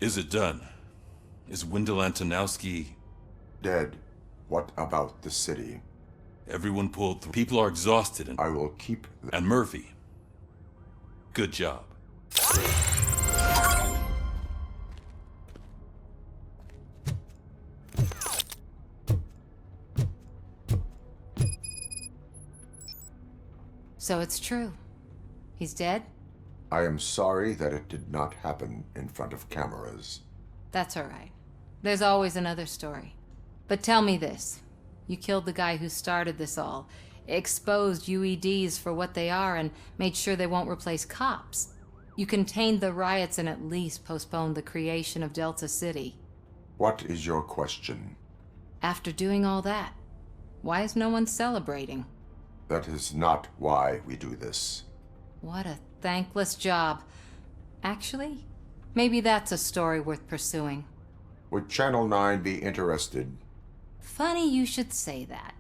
Is it done? Is Wendell Antonowski... Dead. What about the city? Everyone pulled through. People are exhausted and... I will keep... And Murphy. Good job. So it's true. He's dead? I am sorry that it did not happen in front of cameras. That's all right. There's always another story. But tell me this. You killed the guy who started this all, exposed UEDs for what they are, and made sure they won't replace cops. You contained the riots and at least postponed the creation of Delta City. What is your question? After doing all that, why is no one celebrating? That is not why we do this. What a thankless job. Actually, maybe that's a story worth pursuing. Would Channel 9 be interested? Funny you should say that.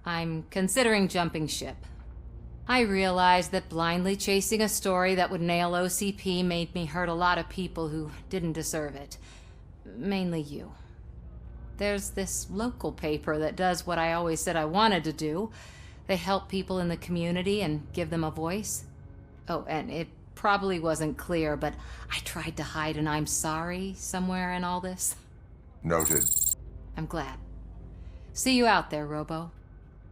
I'm considering jumping ship. I realized that blindly chasing a story that would nail OCP made me hurt a lot of people who didn't deserve it. Mainly you. There's this local paper that does what I always said I wanted to do. They help people in the community and give them a voice. Oh, and it probably wasn't clear, but I tried to hide an I'm sorry somewhere in all this. Noted. I'm glad. See you out there, Robo.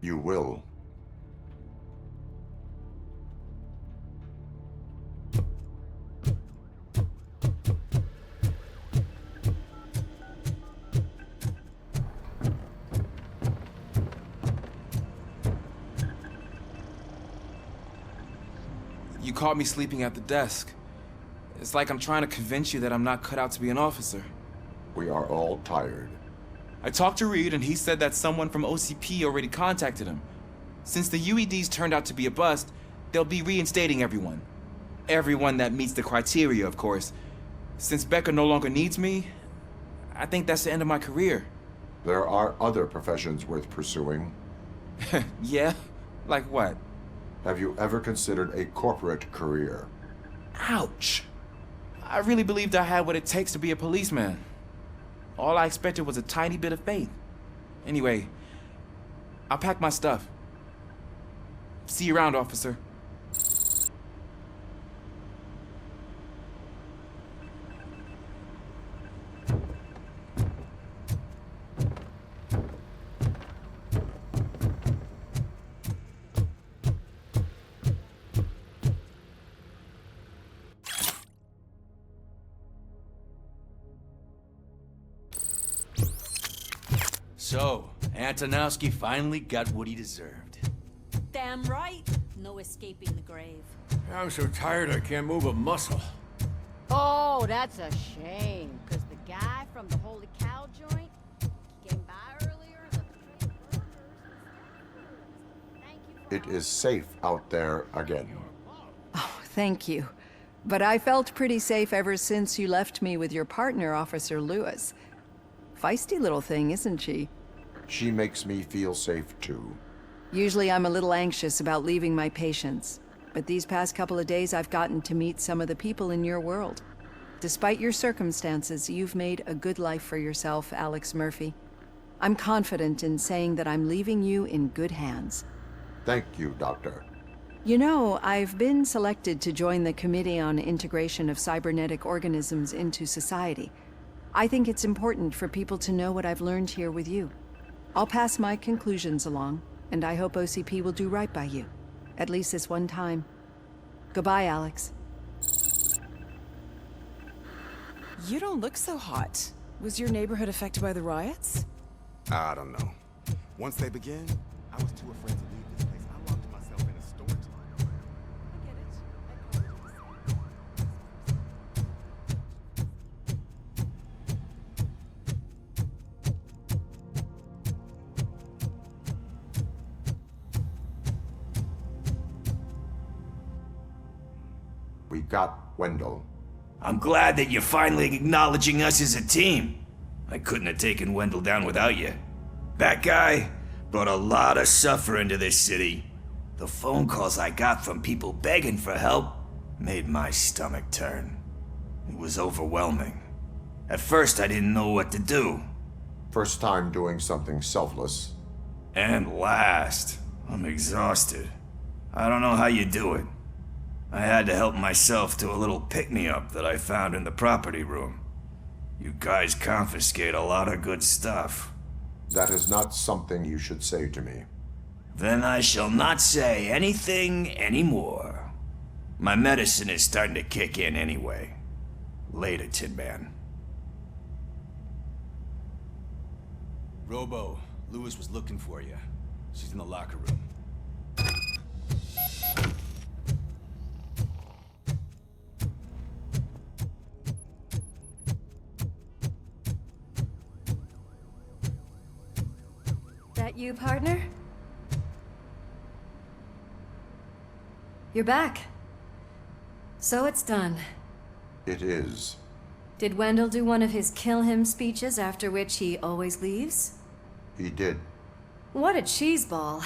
You will. You caught me sleeping at the desk. It's like I'm trying to convince you that I'm not cut out to be an officer. We are all tired. I talked to Reed and he said that someone from OCP already contacted him. Since the UEDs turned out to be a bust, they'll be reinstating everyone. Everyone that meets the criteria, of course. Since Becca no longer needs me, I think that's the end of my career. There are other professions worth pursuing. Yeah? Like what? Have you ever considered a corporate career? Ouch! I really believed I had what it takes to be a policeman. All I expected was a tiny bit of faith. Anyway, I'll pack my stuff. See you around, officer. So, Antonowski finally got what he deserved. Damn right. No escaping the grave. I'm so tired I can't move a muscle. Oh, that's a shame. Because the guy from the Holy Cow joint came by earlier. Thank you. It is safe out there again. Oh, thank you. But I felt pretty safe ever since you left me with your partner, Officer Lewis. Feisty little thing, isn't she? She makes me feel safe too. Usually I'm a little anxious about leaving my patients, but these past couple of days I've gotten to meet some of the people in your world. Despite your circumstances, you've made a good life for yourself, Alex Murphy. I'm confident in saying that I'm leaving you in good hands. Thank you, Doctor. You know, I've been selected to join the Committee on Integration of Cybernetic Organisms into Society. I think it's important for people to know what I've learned here with you. I'll pass my conclusions along, and I hope OCP will do right by you. At least this one time. Goodbye, Alex. You don't look so hot. Was your neighborhood affected by the riots? I don't know. Once they begin, I was too afraid to leave this place. I locked myself in a storage line. I get it. We got Wendell. I'm glad that you're finally acknowledging us as a team. I couldn't have taken Wendell down without you. That guy brought a lot of suffering to this city. The phone calls I got from people begging for help made my stomach turn. It was overwhelming. At first, I didn't know what to do. First time doing something selfless. And last, I'm exhausted. I don't know how you do it. I had to help myself to a little pick-me-up that I found in the property room. You guys confiscate a lot of good stuff. That is not something you should say to me. Then I shall not say anything anymore. My medicine is starting to kick in anyway. Later, Tin Man. Robo, Lewis was looking for you. She's in the locker room. That you, partner? You're back. So it's done. It is. Did Wendell do one of his kill him speeches after which he always leaves? He did. What a cheeseball.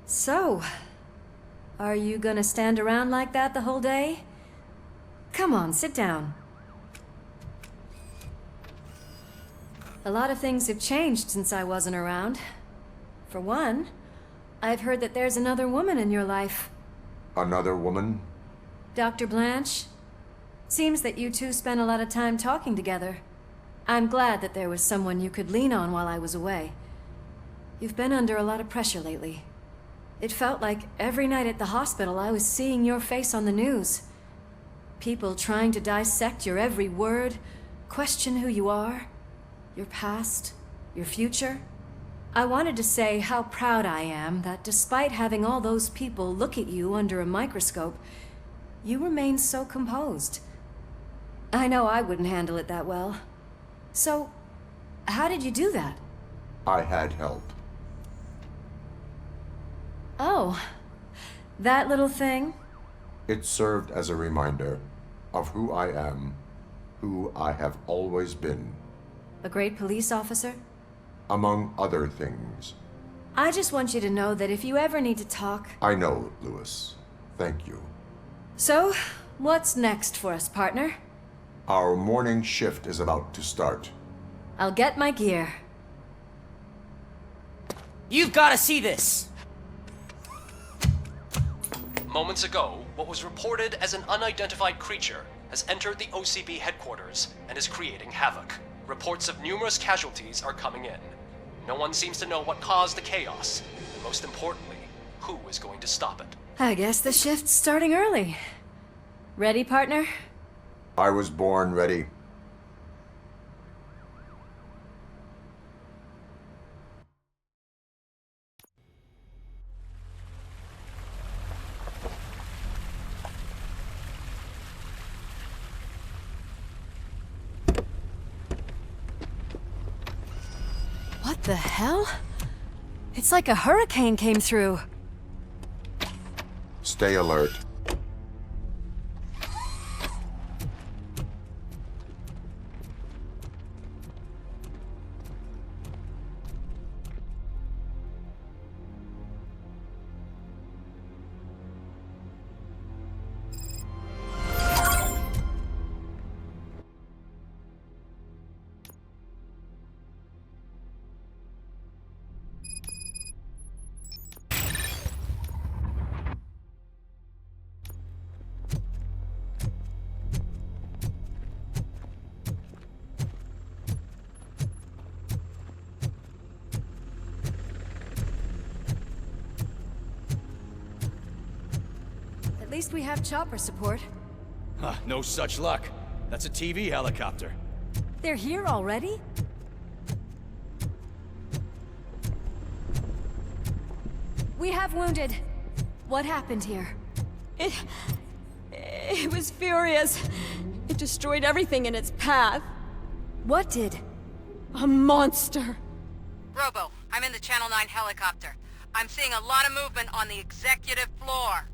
So, are you gonna stand around like that the whole day? Come on, sit down. A lot of things have changed since I wasn't around. For one, I've heard that there's another woman in your life. Another woman? Dr. Blanche? Seems that you two spent a lot of time talking together. I'm glad that there was someone you could lean on while I was away. You've been under a lot of pressure lately. It felt like every night at the hospital I was seeing your face on the news. People trying to dissect your every word, question who you are, your past, your future. I wanted to say how proud I am that despite having all those people look at you under a microscope, you remain so composed. I know I wouldn't handle it that well. So, how did you do that? I had help. Oh, that little thing? It served as a reminder of who I am, who I have always been. A great police officer? Among other things. I just want you to know that if you ever need to talk... I know, Lewis. Thank you. So, what's next for us, partner? Our morning shift is about to start. I'll get my gear. You've got to see this! Moments ago, what was reported as an unidentified creature has entered the OCB headquarters and is creating havoc. Reports of numerous casualties are coming in. No one seems to know what caused the chaos, and most importantly, who is going to stop it. I guess the shift's starting early. Ready, partner? I was born ready. What the hell? It's like a hurricane came through. Stay alert. At least we have chopper support. Huh, no such luck. That's a TV helicopter. They're here already? We have wounded. What happened here? It was furious. It destroyed everything in its path. What did? A monster. Robo, I'm in the Channel 9 helicopter. I'm seeing a lot of movement on the executive floor.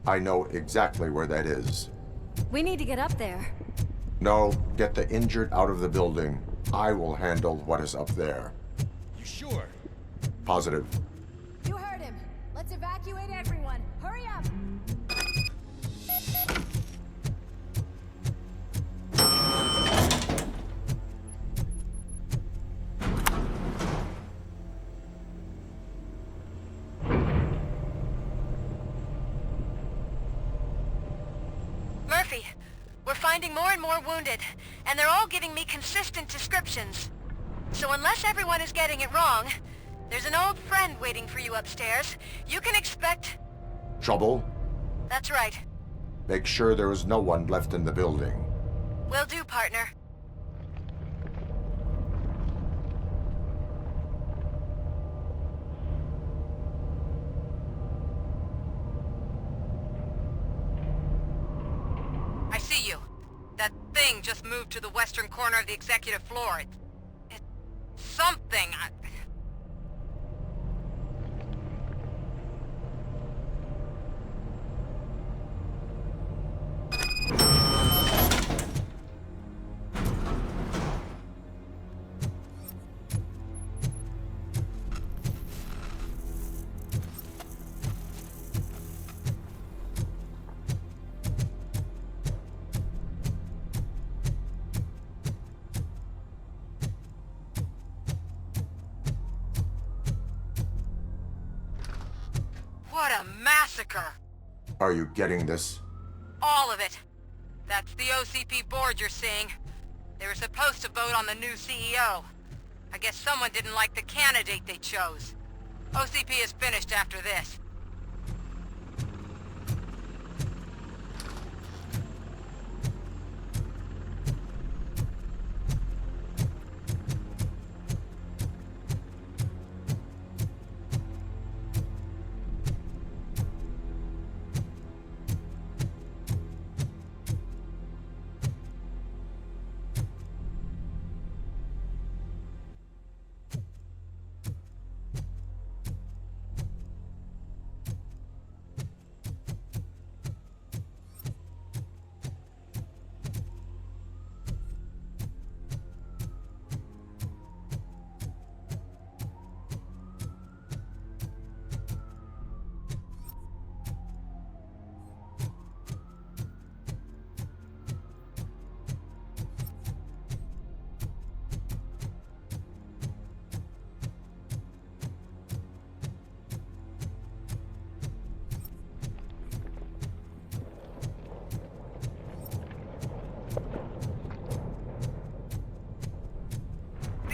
I know exactly where that is. We need to get up there. No, get the injured out of the building. I will handle what is up there. You sure? Positive. You heard him. Let's evacuate everyone. Hurry up! Murphy, we're finding more and more wounded, and they're all giving me consistent descriptions. So unless everyone is getting it wrong, there's an old friend waiting for you upstairs. You can expect... Trouble? That's right. Make sure there is no one left in the building. Will do, partner. I see you. That thing just moved to the western corner of the executive floor. It's something. What a massacre! Are you getting this? All of it. That's the OCP board you're seeing. They were supposed to vote on the new CEO. I guess someone didn't like the candidate they chose. OCP is finished after this.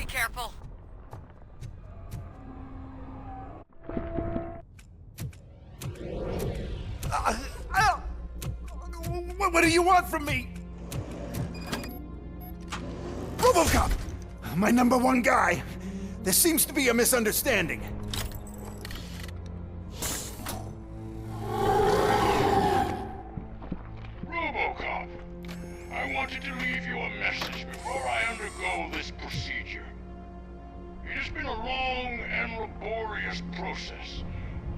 Careful. What do you want from me? Robocop! My #1 guy. There seems to be a misunderstanding. Robocop, I wanted to leave you a message before I undergo this procedure. It has been a long and laborious process,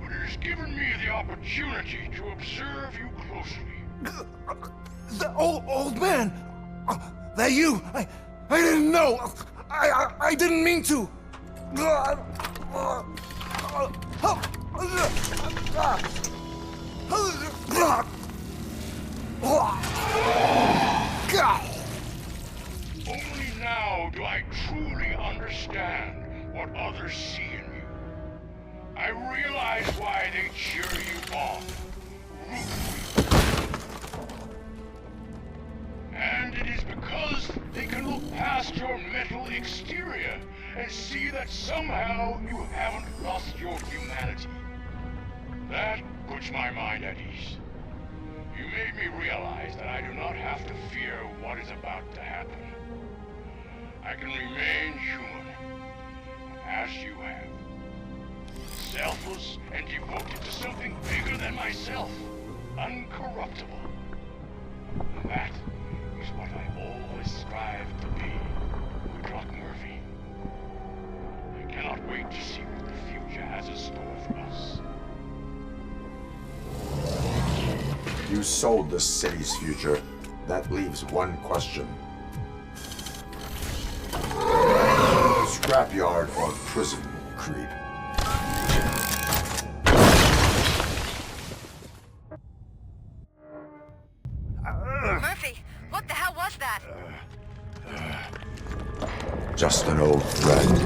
but it has given me the opportunity to observe you closely. The old man! That you? I didn't know! I didn't mean to! Only now do I truly understand what others see in you. I realize why they cheer you on, root for you. And it is because they can look past your mental exterior and see that somehow you haven't lost your humanity. That puts my mind at ease. You made me realize that I do not have to fear what is about to happen. I can remain human, as you have. Selfless and devoted to something bigger than myself. Uncorruptible. That is what I always strive to be, Doc Murphy. I cannot wait to see what the future has in store for us. You sold the city's future. That leaves one question. Scrapyard or prison, creep? Murphy, what the hell was that? Just an old friend.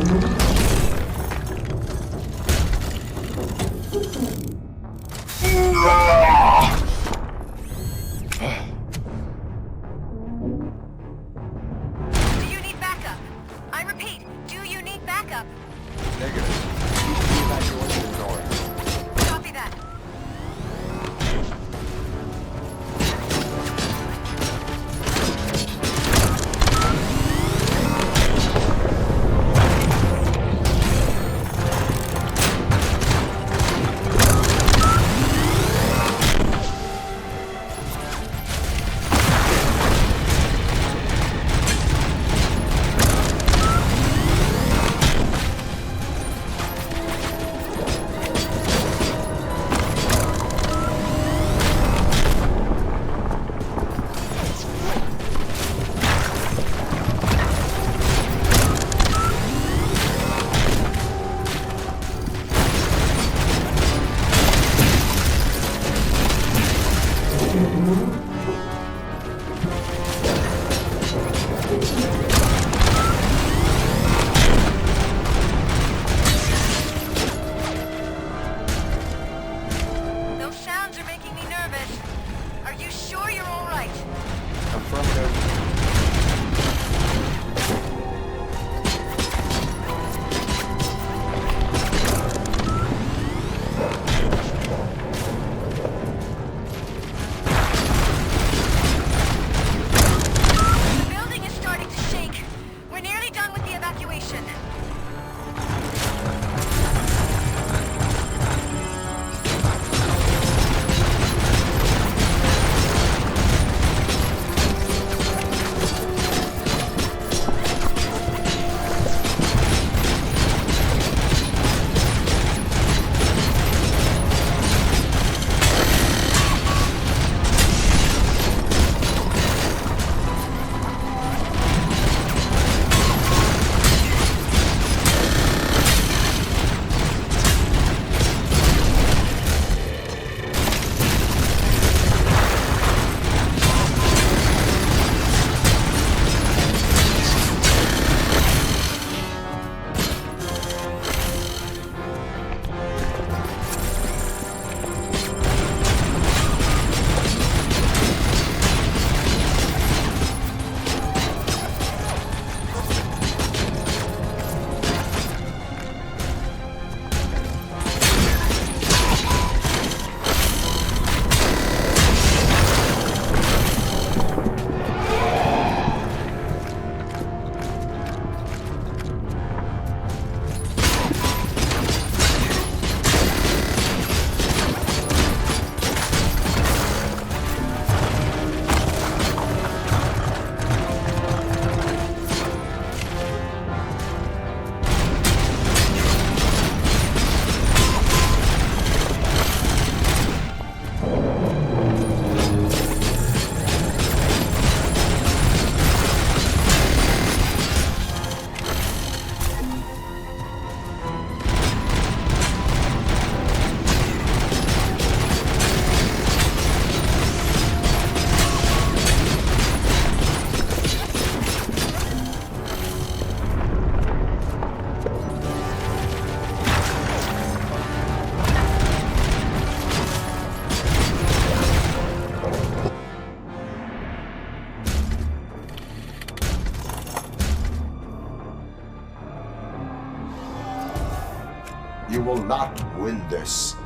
You will not win this.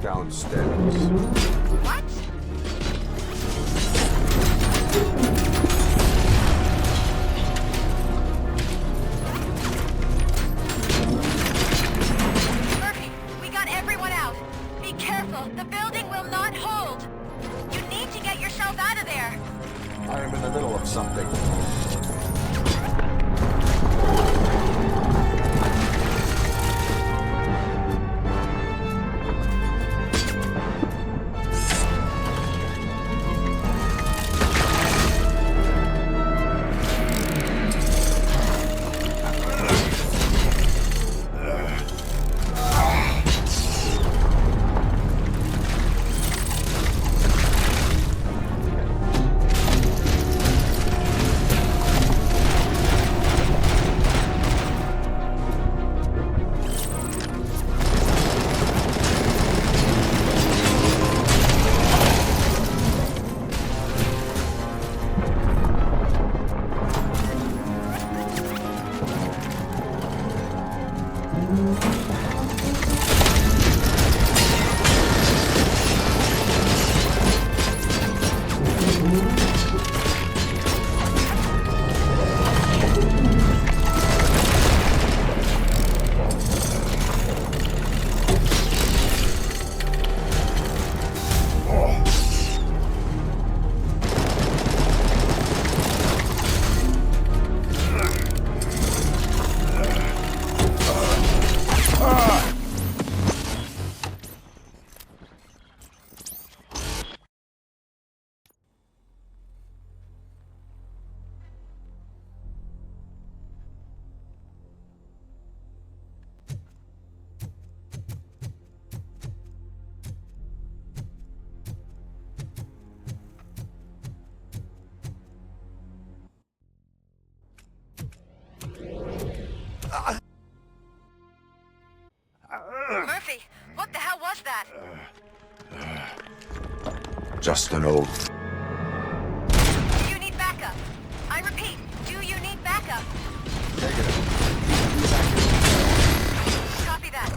Downstairs. What? Murphy, we got everyone out. Be careful. The building will not hold. You need to get yourself out of there. I am in the middle of something. Murphy, what the hell was that? Just an old... Do you need backup? I repeat, do you need backup? Negative. Copy that.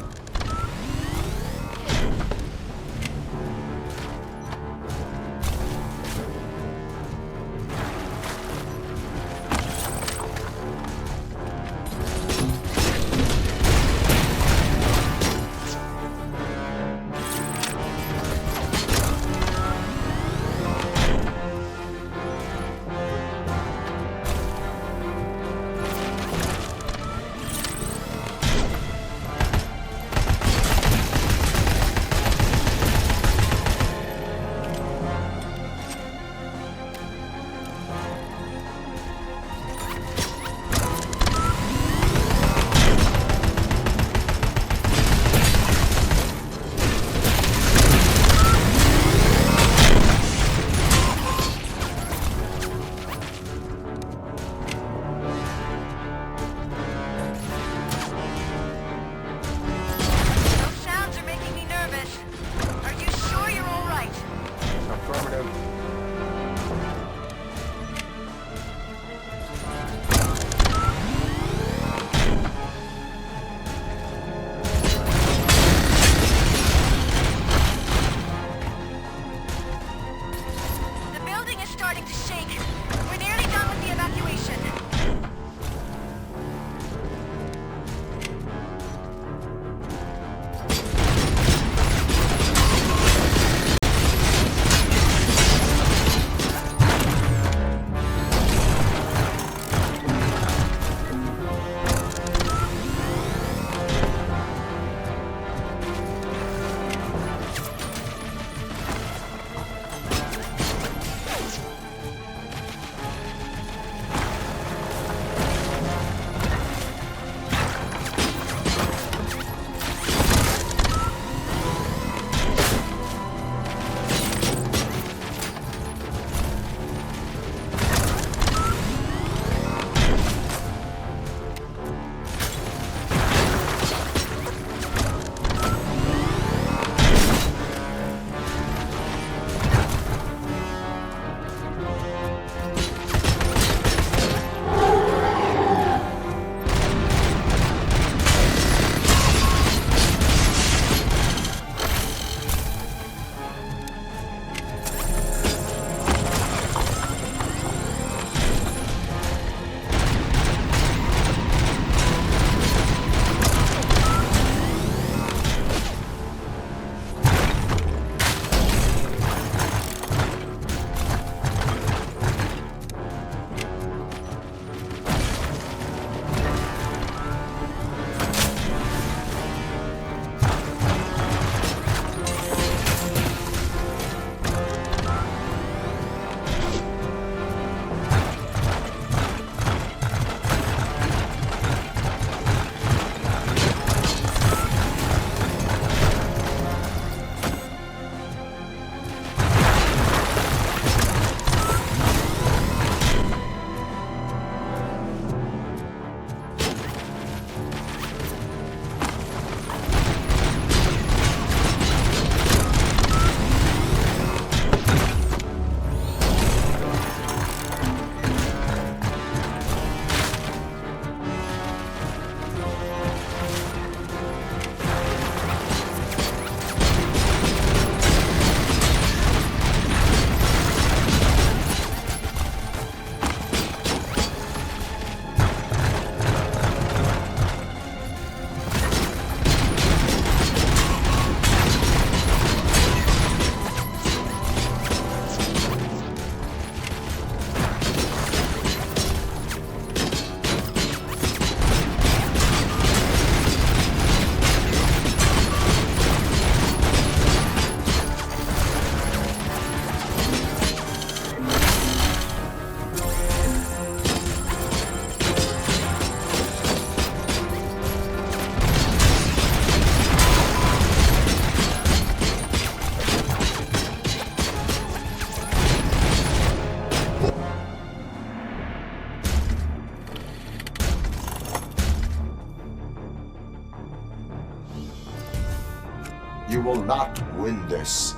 You will not win this.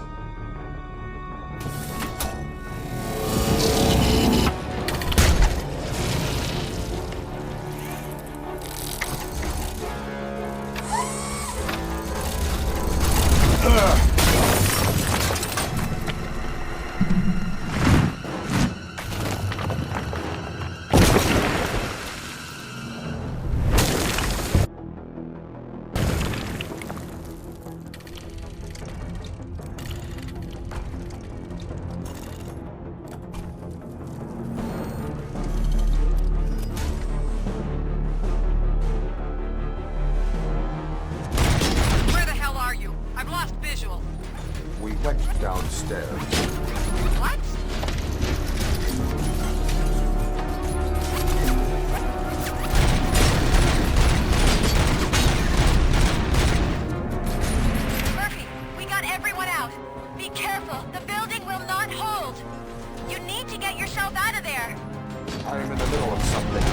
We went downstairs. What? Murphy, we got everyone out. Be careful. The building will not hold. You need to get yourself out of there. I am in the middle of something.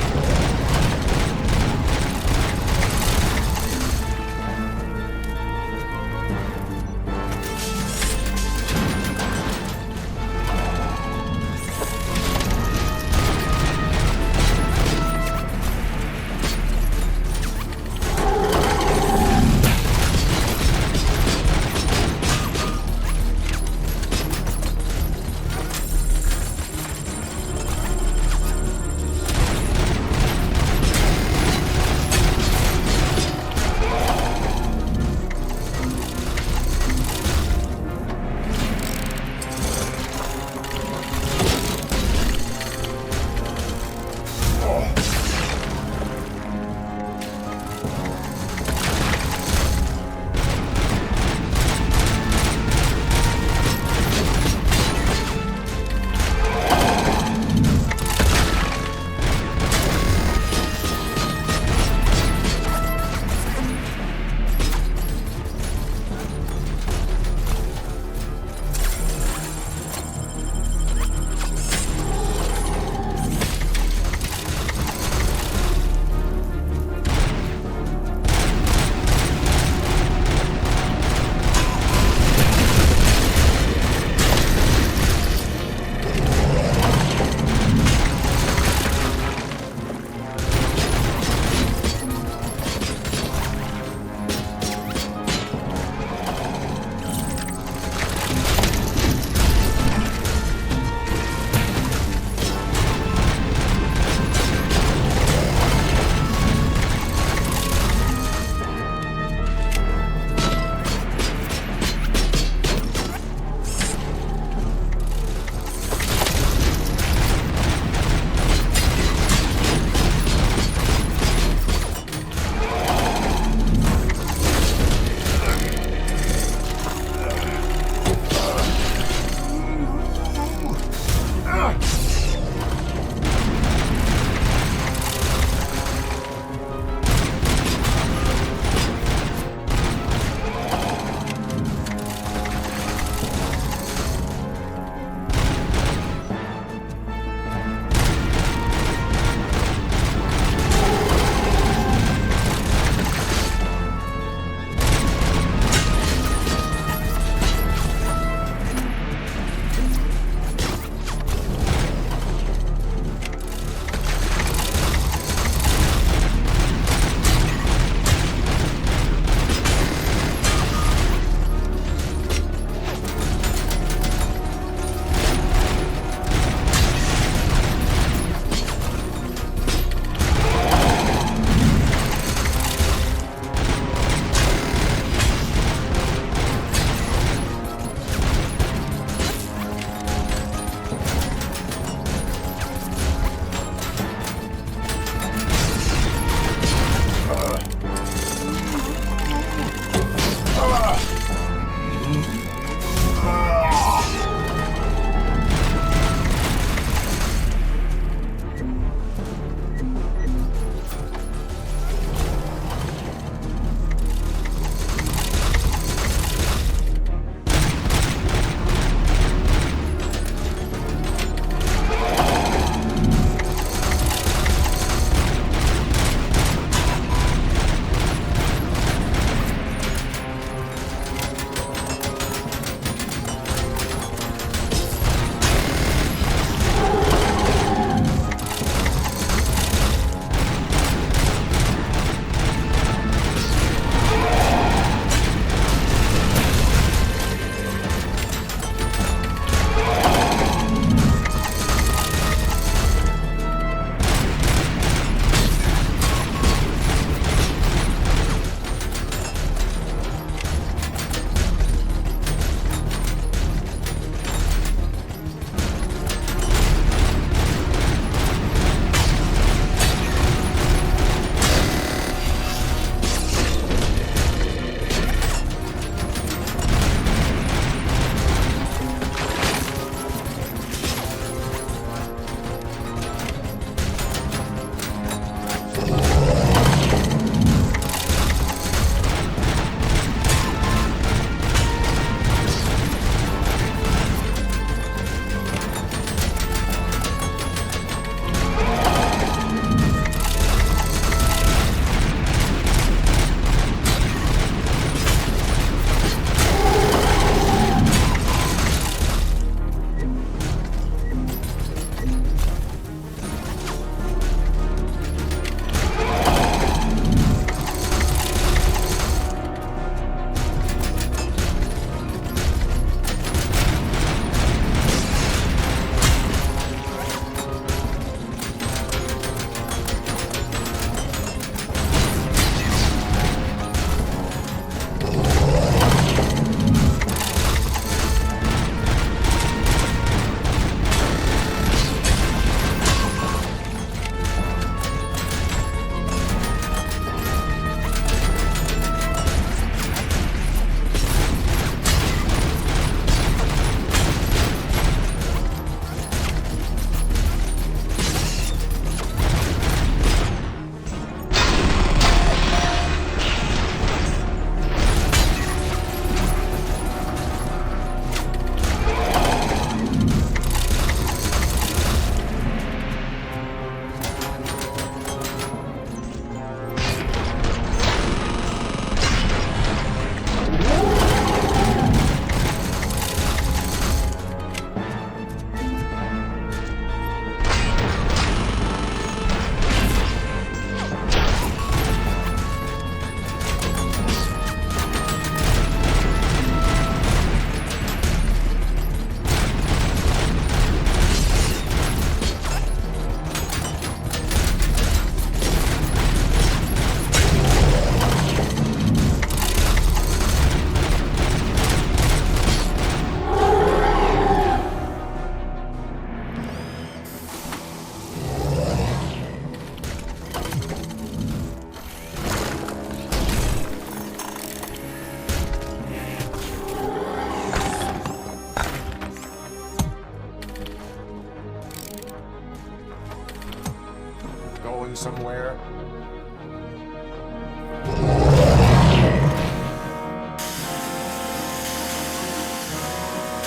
somewhere?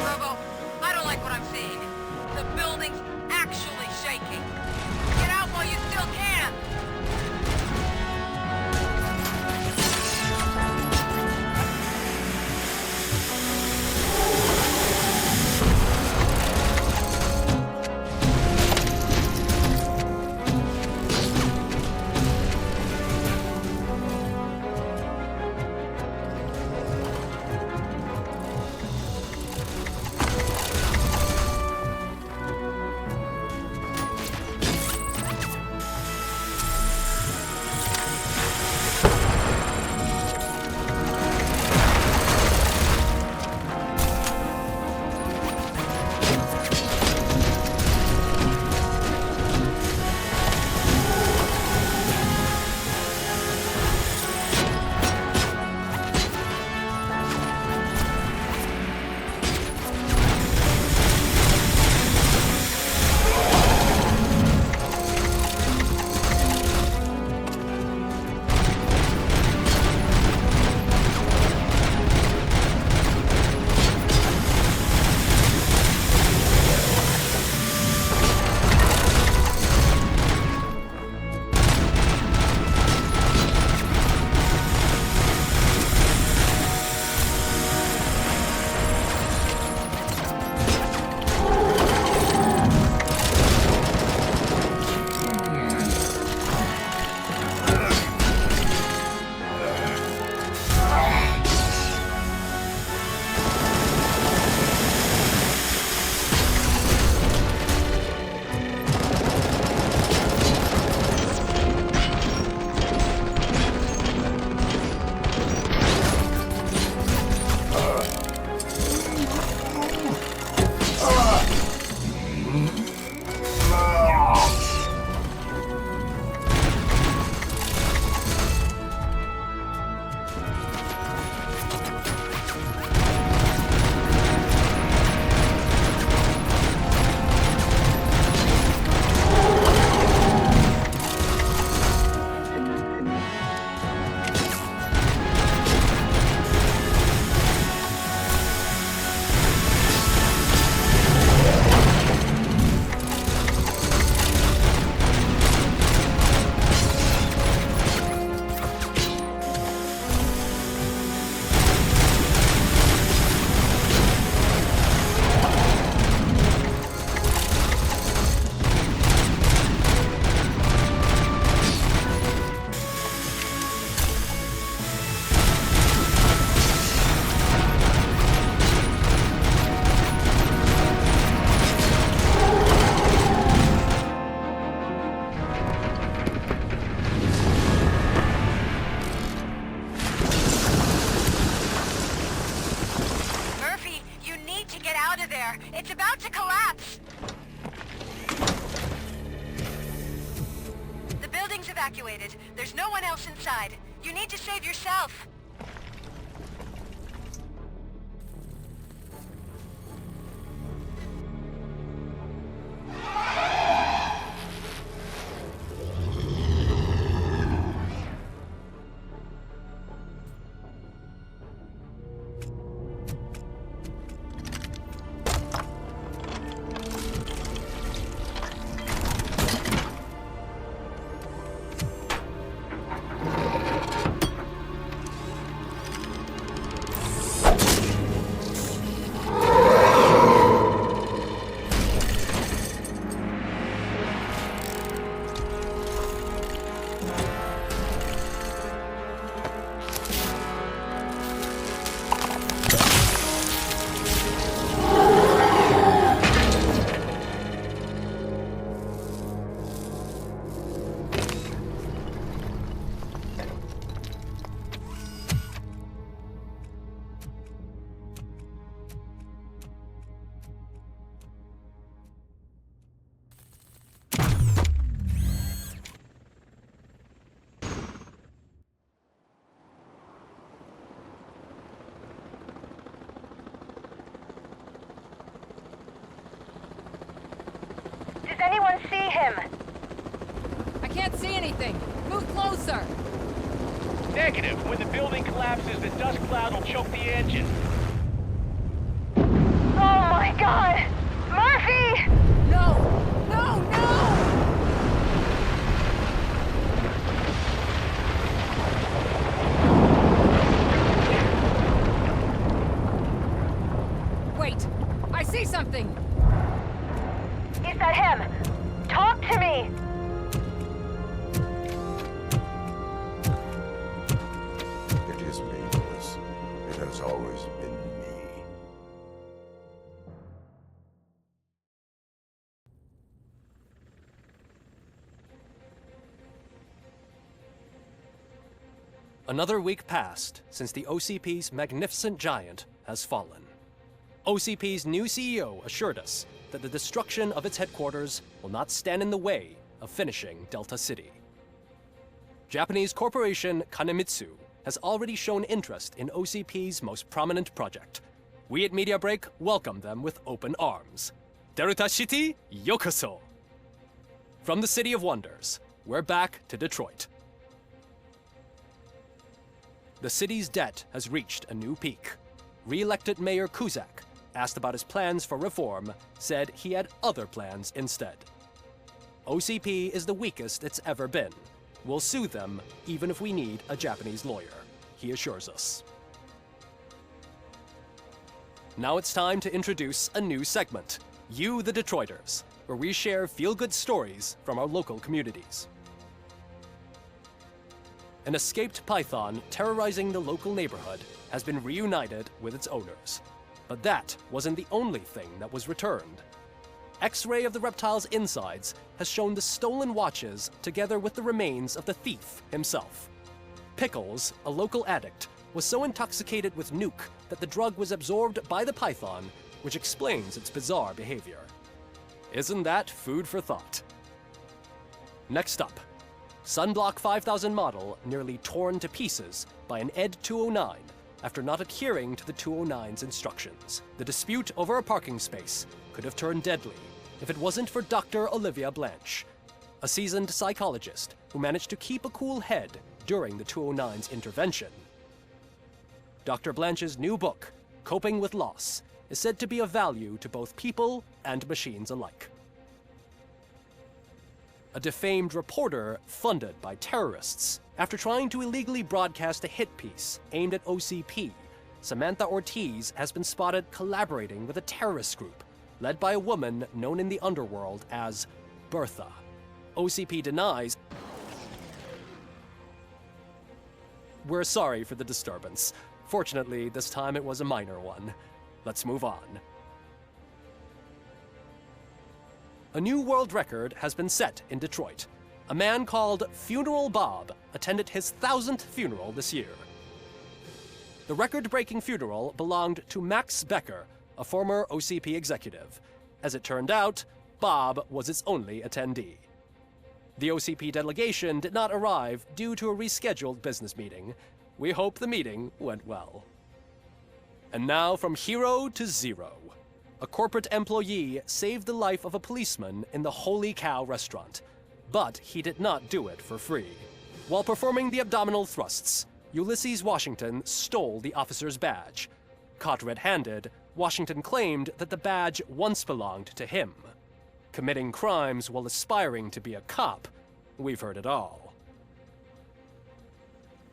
Robo, I don't like what I'm seeing. The building's actually shaking. Get out while you still can! It's about to collapse! The building's evacuated. There's no one else inside. You need to save yourself. I can't see anything. Move closer. Negative. When the building collapses, the dust cloud will choke the engine. Oh my god! Murphy! No! No, no! Wait! I see something! Is that him? Talk to me! It is me, Louis. It has always been me. Another week passed since the OCP's magnificent giant has fallen. OCP's new CEO assured us that the destruction of its headquarters will not stand in the way of finishing Delta City. Japanese corporation Kanemitsu has already shown interest in OCP's most prominent project. We at Media Break welcome them with open arms. Delta City, yokoso! From the City of Wonders, we're back to Detroit. The city's debt has reached a new peak. Re-elected Mayor Cusack, asked about his plans for reform, said he had other plans instead. OCP is the weakest it's ever been. We'll sue them even if we need a Japanese lawyer, he assures us. Now it's time to introduce a new segment, You the Detroiters, where we share feel-good stories from our local communities. An escaped python terrorizing the local neighborhood has been reunited with its owners. But that wasn't the only thing that was returned. X-ray of the reptile's insides has shown the stolen watches together with the remains of the thief himself. Pickles, a local addict, was so intoxicated with nuke that the drug was absorbed by the python, which explains its bizarre behavior. Isn't that food for thought? Next up, Sunblock 5000 model nearly torn to pieces by an ED 209 after not adhering to the 209's instructions. The dispute over a parking space could have turned deadly if it wasn't for Dr. Olivia Blanche, a seasoned psychologist who managed to keep a cool head during the 209's intervention. Dr. Blanche's new book, Coping with Loss, is said to be of value to both people and machines alike. A defamed reporter funded by terrorists. After trying to illegally broadcast a hit piece aimed at OCP, Samantha Ortiz has been spotted collaborating with a terrorist group led by a woman known in the underworld as Bertha. OCP denies. We're sorry for the disturbance. Fortunately, this time it was a minor one. Let's move on. A new world record has been set in Detroit. A man called Funeral Bob attended his 1000th funeral this year. The record-breaking funeral belonged to Max Becker, a former OCP executive. As it turned out, Bob was its only attendee. The OCP delegation did not arrive due to a rescheduled business meeting. We hope the meeting went well. And now from hero to zero. A corporate employee saved the life of a policeman in the Holy Cow restaurant. But he did not do it for free. While performing the abdominal thrusts, Ulysses Washington stole the officer's badge. Caught red-handed, Washington claimed that the badge once belonged to him. Committing crimes while aspiring to be a cop, we've heard it all.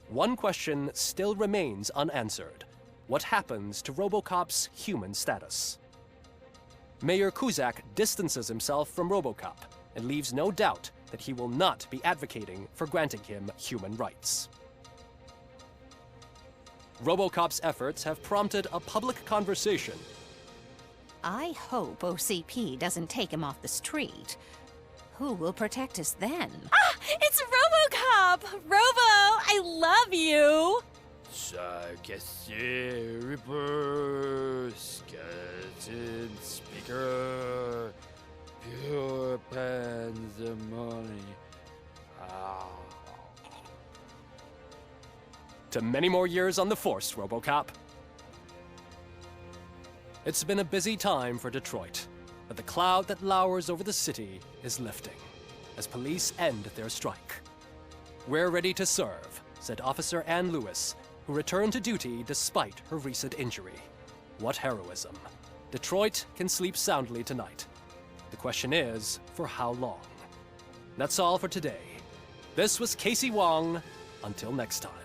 One question still remains unanswered. What happens to Robocop's human status? Mayor Cusack distances himself from Robocop and leaves no doubt that he will not be advocating for granting him human rights. Robocop's efforts have prompted a public conversation. I hope OCP doesn't take him off the street. Who will protect us then? Ah! It's Robocop! Robo, I love you! Reaper, skeleton speaker, pure pandemonium. To many more years on the force, Robocop. It's been a busy time for Detroit, but the cloud that lowers over the city is lifting. as police end their strike. "We're ready to serve," said Officer Ann Lewis, who returned to duty despite her recent injury. What heroism. Detroit can sleep soundly tonight. The question is, for how long? That's all for today. This was Casey Wong. Until next time.